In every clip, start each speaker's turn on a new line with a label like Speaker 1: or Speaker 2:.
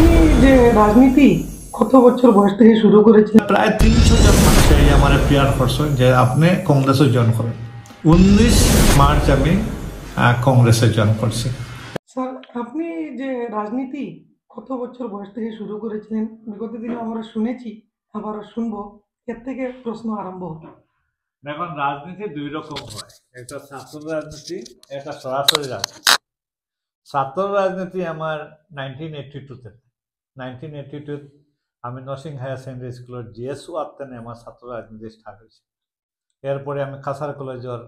Speaker 1: আপনি যে রাজনীতি কত বছর বয়স থেকে শুরু করেছেন?
Speaker 2: প্রায় 300 জন মানুষ এই আমার প্রেয়ার করছেন যে আপনি কংগ্রেসে জয়েন করেন। 19 মার্চ আমি কংগ্রেসে জয়েন করছি।
Speaker 1: স্যার, আপনি যে রাজনীতি কত বছর বয়স থেকে শুরু করেছিলেন? বিগত দিনে আমরা শুনেছি, আবারও শুনবো। এর থেকে প্রশ্ন আরম্ভ হবে।
Speaker 2: এখন রাজনীতি দুই রকম হয়, একটা ছাত্র রাজনীতি, একটা সরাসরি রাজনীতি। ছাত্র রাজনীতি আমার 1982-তে 1982 আমি নরসিং হায়ার সেকেন্ডারি স্কুলের জিএস ওয়ার্তেনে আমার ছাত্র রাজনীতি স্টার্ট হয়েছে। এরপরে আমি কাছার কলেজের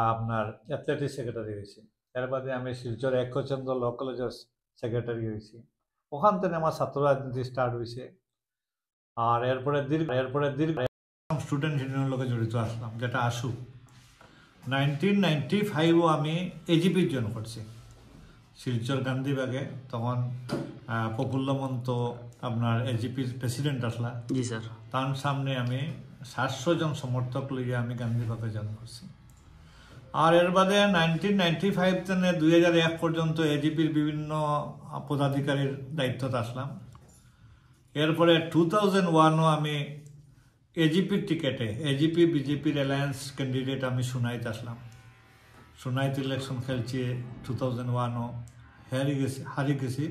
Speaker 2: আপনার অ্যাথলেটিক সেক্রেটারি হয়েছি। এর বাদে আমি শিলচর একচন্দ্র ল কলেজের সেক্রেটারি হয়েছি। ওখান থেকে আমার ছাত্র রাজনীতি স্টার্ট হয়েছে। আর এরপরে দীর্ঘ স্টুডেন্ট ইউনিয়নের লোকে জড়িত আসলাম, যেটা আসু। 1995ও আমি এজিপি জয়েন করছি শিলচর গান্ধীবাগে। তখন প্রফুল্ল মন্ত আপনার এজিপির প্রেসিডেন্ট আসলা।
Speaker 3: জি স্যার।
Speaker 2: তার সামনে আমি 700 জন সমর্থক লইয়া আমি গান্ধীবাগে জয়েন করছি। আর এর বাদে 1995 থেকে 2001 পর্যন্ত এজিপির বিভিন্ন পদাধিকারীর দায়িত্বতে আসলাম। এরপরে 2001ও আমি এজিপির টিকেটে এজিপি বিজেপির অ্যালায়েন্স ক্যান্ডিডেট আমি সুনাইতে আসলাম। সুনাইতে ইলেকশন খেলছি 2001ও হারি গেছি।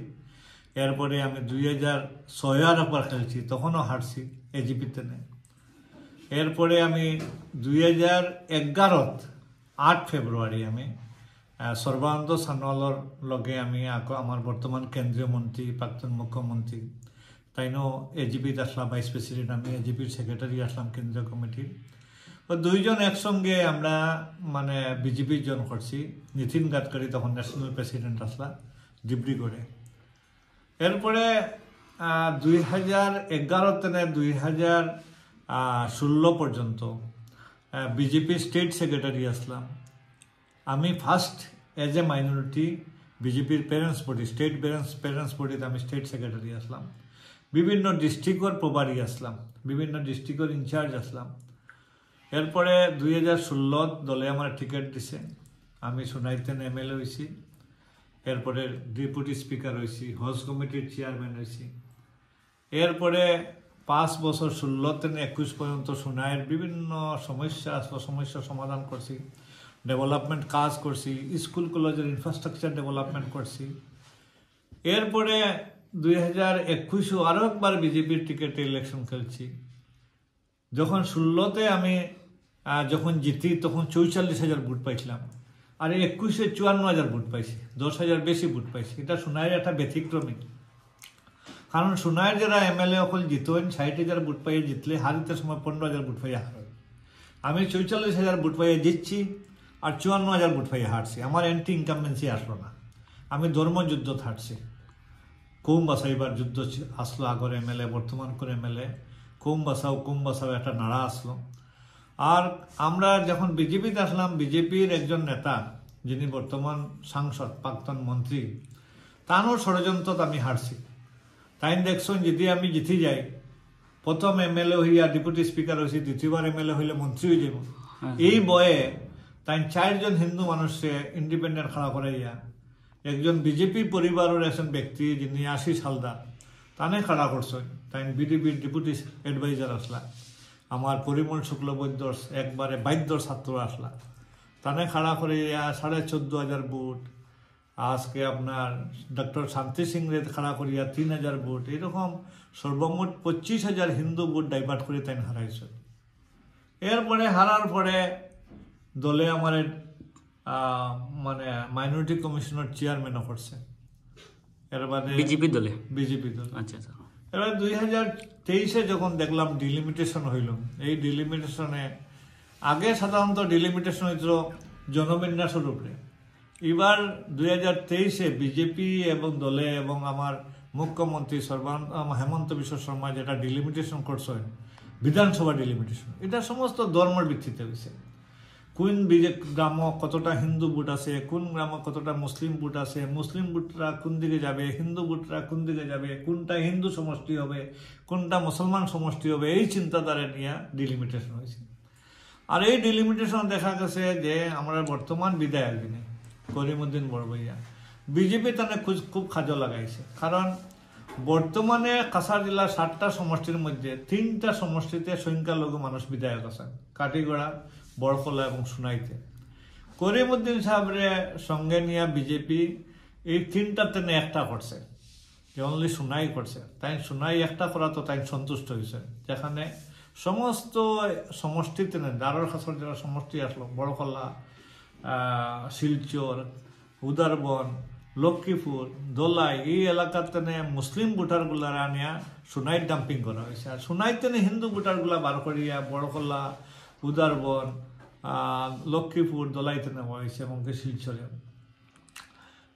Speaker 2: এরপরে আমি 2006 একবার খেলছি, তখনও হারছি এজিপিতে। এরপরে আমি 2011 8 ফেব্রুয়ারি আমি সর্বানন্দ সানোয়ালের লগে আমি আমার বর্তমান কেন্দ্রীয় মন্ত্রী প্রাক্তন মুখ্যমন্ত্রী তাইনো এজিপিতে আসলাম ভাইস প্রেসিডেন্ট, আমি এজিপির সেক্রেটারি আসলাম কেন্দ্রীয় কমিটির। তো দুইজন একসঙ্গে আমরা মানে বিজেপি জয়েন করছি। নীতিন গাডকারি তখন ন্যাশনাল প্রেসিডেন্ট আসলা ডিব্রুগড়ে। এরপরে 2011 থেকে 2016 পর্যন্ত বিজেপি স্টেট সেক্রেটারি আসলাম। আমি ফার্স্ট এজ এ মাইনরিটি বিজেপির প্যারেন্টস বডি স্টেট প্যারেন্টস বডিতে আমি স্টেট সেক্রেটারি আসলাম। বিভিন্ন ডিস্ট্রিক্টর প্রভারী আসলাম, বিভিন্ন ডিস্ট্রিক্টর ইনচার্জ আসলাম। এরপরে 2016 দলে আমার টিকিট দিছে, আমি সোনাইতেন এমএলএ হয়েছি। এরপরে ডেপুটি স্পিকার হয়েছি, হাউস কমিটির চেয়ারম্যান হয়েছি। এরপরে 5 বছর 16 থেকে 21 পর্যন্ত সোনাইয়ের বিভিন্ন সমস্যা সমাধান করছি, ডেভেলপমেন্ট কাজ করছি, স্কুল কলেজের ইনফ্রাস্ট্রাকচার ডেভেলপমেন্ট করছি। এরপরে 2021 আরও একবার বিজেপির টিকিটে ইলেকশন খেলছি। যখন 16তে আমি যখন জিতি তখন 44,000 ভোট পাইছিলাম, আর 21-এ 54,000 ভোট পাইছি, 10,000 বেশি ভোট পাইছি। এটা সোনাইয়ের একটা ব্যতিক্রমী, কারণ সোনাইয়ের যারা এমএলএ অকল জিতেন 60,000 ভোট পাইয়ে জিতলে, হারিতে সময় 15,000 ভোট পাইয়ে হার। আমি 44,000 ভোট পাইয়ে জিতছি আর 54,000 ভোট পাইয়ে হারছি। আমার অ্যান্টি ইনকামবেন্সি আসলো না, আমি ধর্মযুদ্ধ হারছি। কৌম বাসাইবার যুদ্ধ আসলো, আগর এমএলএ বর্তমান করে এমএলএ কৌম বাসাও একটা নাড়া আসলো। আর আমরা যখন বিজেপিতে আসলাম, বিজেপির একজন নেতা যিনি বর্তমান সাংসদ প্রাক্তন মন্ত্রী, তারও ষড়যন্ত্র আমি হারছি। তাই দেখছেন যদি আমি জিতে যাই, প্রথম এমএলএ হইয়া ডেপুটি স্পিকার হয়েছি, দ্বিতীয়বার এমএলএ হইলে মন্ত্রী হয়ে যাব। এই বয়ে তাই 4 জন হিন্দু মানুষে ইন্ডিপেন্ডেন্ট খাড়া করাইয়া একজন বিজেপি পরিবারের একজন ব্যক্তি যিনি আশিস হালদার তানে খাড়া করছেন। তাই বিজেপির ডেপুটি অ্যাডভাইজার আসলা, আমার পরিমল শুক্লবৈদ্যর একবারে বাদ্যর ছাত্র আসলা, তানে খাড়া করিয়া 14,500 ভোট। আজকে আপনার ডক্টর শান্তি সিং রে খাড়া করিয়া 3,000 ভোট। এরকম সর্বমোট 25,000 হিন্দু ভোট ডাইভার্ট করে তাই হারাইছে। এরপরে হারার পরে দলে আমার মানে মাইনরিটি কমিশনের চেয়ারম্যানও করছে। এর বাদে বিজেপি দলে আচ্ছা। এবার 2023-এ যখন দেখলাম ডিলিমিটেশন হইল, এই ডিলিমিটেশনে আগে সাধারণত ডিলিমিটেশন হইল জনবিন্যাসের উপরে। এবার 2023-এ বিজেপি এবং দলে এবং আমার মুখ্যমন্ত্রী হেমন্ত বিশ্ব শর্মা যেটা ডিলিমিটেশন করছে, বিধানসভা ডিলিমিটেশন, এটা সমস্ত ধর্মের ভিত্তিতে হয়েছে। কোন গ্রামে কতটা হিন্দু ভোট আছে, কোন গ্রামে কতটা মুসলিম ভোট আছে, মুসলিম ভোটরা কোন দিকে যাবে, হিন্দু ভোটরা কোন দিকে যাবে, কোনটা হিন্দু সমষ্টি হবে, কোনটা মুসলমান সমষ্টি হবে, এই চিন্তাধারা নিয়ে ডিলিমিটেশন হয়েছে। আর এই ডিলিমিটেশন দেখা গেছে যে আমরা বর্তমান বিধায়ক করিমউদ্দিন বড়বইয়া বিজেপি তানে খুব কাজে লাগাইছে। কারণ বর্তমানে কাছাড় জেলার 7টা সমষ্টির মধ্যে 3টা সমষ্টিতে সংখ্যালঘু মানুষ বিধায়ক আছেন, কাটিগড়া, বড়খলা এবং সোনাইতে। করিমউদ্দিন সাহেবরে সঙ্গে নিয়ে বিজেপি এই 3টাতে একটা করছে, যে অনলি সোনাই করছে। তাই সোনাই একটা করা তো তাই সন্তুষ্ট হয়েছে, যেখানে সমস্ত সমষ্টিতে দারোর কাছাড় জেলার সমষ্টি আসলো, বড়খলা, শিলচর, উদারবন, লক্ষ্মীপুর, দোলাই, এই এলাকাতে মুসলিম ভোটারগুলা আনিয়া সোনাইত ডাম্পিং করা হয়েছে। আর সোনাইতে হিন্দু ভোটারগুলা বার করিয়া বড়খলা, উদারবন, লক্ষ্মীপুর, দোলাইতে নেওয়া হয়েছে এবং শিলচরে।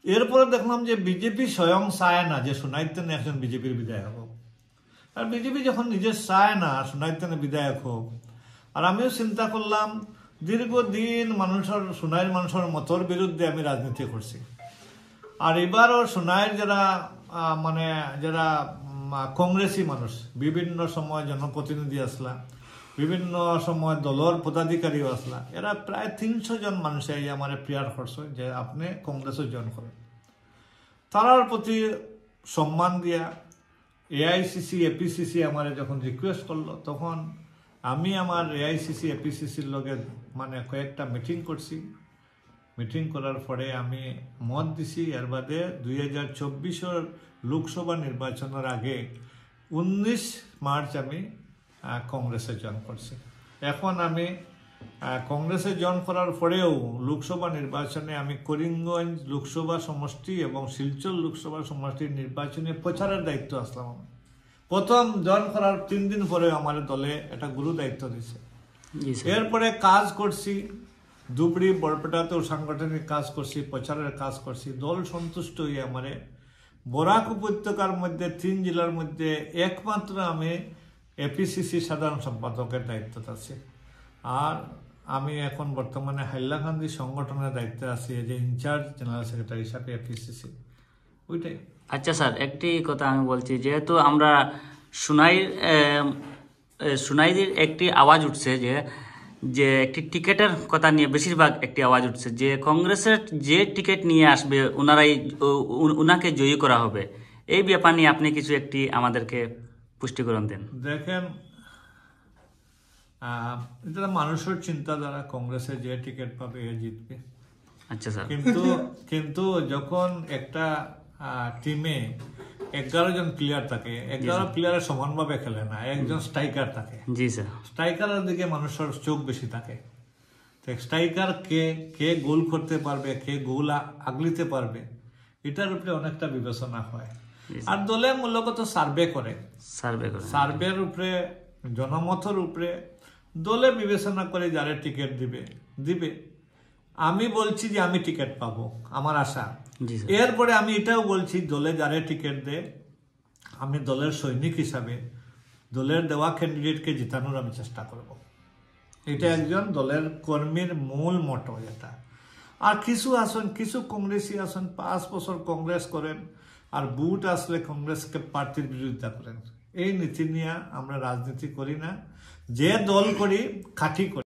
Speaker 2: এরপরে দেখলাম যে বিজেপি স্বয়ং চায় না যে সোনাইতে একজন বিজেপির বিধায়ক হোক। আর বিজেপি যখন নিজে চায় না সোনাইতে বিধায়ক হোক, আর আমিও চিন্তা করলাম দীর্ঘদিন সোনাইয়ের মানুষের মতর বিরুদ্ধে আমি রাজনীতি করছি। আর এবারও সোনাইয়ের যারা কংগ্রেসী মানুষ, বিভিন্ন সময় জনপ্রতিনিধি আসলা, বিভিন্ন সময় দলের পদাধিকারীও আসলা, এরা প্রায় 300 জন মানুষ আমার প্রেয়ার করছে যে আপনি কংগ্রেসও জয়েন করেন। তারার প্রতি সম্মান দিয়া এআইসিসি এপিসিসি আমার যখন রিকোয়েস্ট করলো, তখন আমি আমার এআইসিসি এপিসিসির লগে কয়েকটা মিটিং করছি। মিটিং করার পরে আমি মত দিছি এর বাদে 2024 লোকসভা নির্বাচনের আগে 19 মার্চ আমি কংগ্রেসে জয়েন করছি। এখন আমি কংগ্রেসে জয়েন করার পরেও লোকসভা নির্বাচনে আমি করিমগঞ্জ লোকসভা সমষ্টি এবং শিলচর লোকসভা সমষ্টির নির্বাচনে প্রচারের দায়িত্ব আসলাম। আমি প্রথম জয়েন করার 3 দিন পরে আমার দলে একটা গুরু দায়িত্ব দিছে। এরপরে কাজ করছি, ধুবড়ি, বরপেটাতেও সাংগঠনিক কাজ করছি, প্রচারের কাজ করছি। দল সন্তুষ্ট হয়ে আমারে বরাক উপত্যকার মধ্যে 3 জেলার মধ্যে একমাত্র আমি এপিসিসি সাধারণ সম্পাদকের দায়িত্ব আছে। আর আমি এখন বর্তমানে হাইলাকান্দি সংগঠনের দায়িত্বে আছি, যে ইনচার্জ জেনারেল সেক্রেটারি হিসাবে এপিসিসি, ওইটাই।
Speaker 3: আচ্ছা স্যার, একটি কথা আমি বলছি, যেহেতু আমরা সুনাইদের একটি আওয়াজ উঠছে যে একটি টিকেটের কথা নিয়ে বেশিরভাগ একটি আওয়াজ উঠছে যে কংগ্রেসের যে টিকিট নিয়ে আসবে উনাকে জয়ী করা হবে। এই ব্যাপার নিয়ে আপনি কিছু একটি আমাদেরকে পুষ্টিকরণ দেন।
Speaker 2: দেখেন, এটা মানুষের চিন্তাধারা, কংগ্রেসে যে টিকিট পাবে এ জিতবে।
Speaker 3: আচ্ছা স্যার,
Speaker 2: কিন্তু যখন একটা টিমে 11 জন প্লেয়ার থাকে, 11 প্লেয়ারের সমানভাবে খেলে না, একজন স্ট্রাইকার থাকে।
Speaker 3: জি স্যার।
Speaker 2: স্ট্রাইকারের দিকে মানুষের চোখ বেশি থাকে। স্ট্রাইকার কে গোল করতে পারবে, কে গোল আগলিতে পারবে, এটার উপরে অনেকটা বিবেচনা হয়। আর দলে মূলত সার্ভের উপরে, জনমতের উপরে দলে বিবেচনা করে যারা টিকিট দিবে। আমি বলছি যে আমি টিকিট পাবো, আমার আশা। এরপরে আমি এটাও বলছি, দলে যারা টিকিট দেয়, আমি দলের সৈনিক হিসাবে দলের দেওয়া ক্যান্ডিডেটকে জিতানোর আমি চেষ্টা করব। এটা একজন দলের কর্মীর মূল মোটো এটা। আর কিছু কংগ্রেসী আসন 5 বছর কংগ্রেস করেন, আর বুট আসলে কংগ্রেসকে প্রার্থীর বিরোধিতা করেন। এই নীতি নিয়ে আমরা রাজনীতি করি না, যে দল করি খাঁটি করি।